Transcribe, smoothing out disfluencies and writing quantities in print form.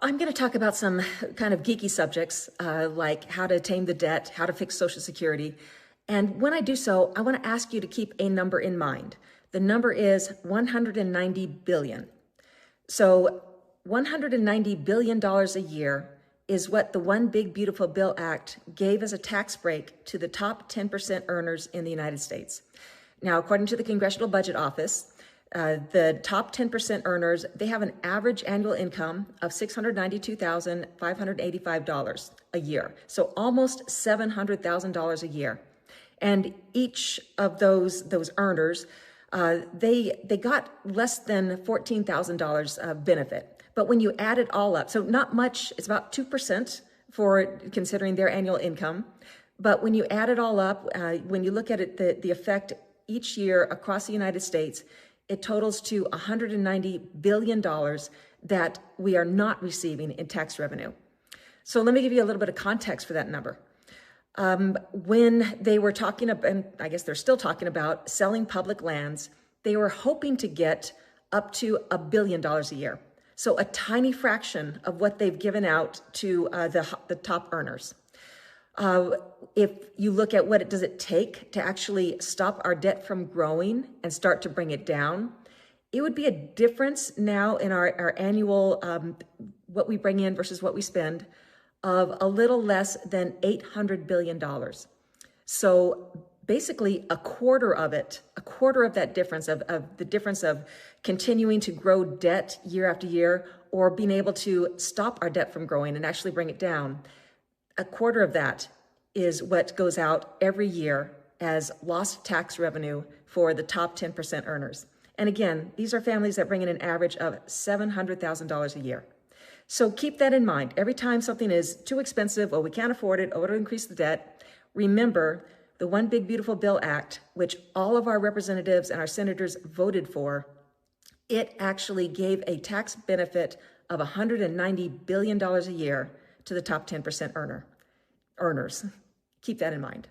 I'm going to talk about some kind of geeky subjects like how to tame the debt, how to fix Social Security. And when I do so, I want to ask you to keep a number in mind. The number is 190 billion. So $190 billion a year is what the One Big Beautiful Bill Act gave as a tax break to the top 10% earners in the United States. Now, according to the Congressional Budget Office, the top 10% earners, they have an average annual income of $692,585 a year. So almost $700,000 a year. And each of those earners, they got less than $14,000 of benefit. But when you add it all up, so not much, it's about 2% for considering their annual income. But when you add it all up, when you look at it, the effect each year across the United States, it totals to $190 billion that we are not receiving in tax revenue. So let me give you a little bit of context for that number. When they were talking about, and I guess they're still talking about selling public lands, they were hoping to get up to $1 billion a year. So a tiny fraction of what they've given out to the top earners. If you look at what does it take to actually stop our debt from growing and start to bring it down, it would be a difference now in our annual, what we bring in versus what we spend, of a little less than $800 billion. So basically a quarter of that difference, of the difference of continuing to grow debt year after year or being able to stop our debt from growing and actually bring it down, a quarter of that is what goes out every year as lost tax revenue for the top 10% earners. And again, these are families that bring in an average of $700,000 a year. So keep that in mind. Every time something is too expensive or we can't afford it or it'll increase the debt, remember the One Big Beautiful Bill Act, which all of our representatives and our senators voted for, it actually gave a tax benefit of $190 billion a year to the top 10% earners. Keep that in mind.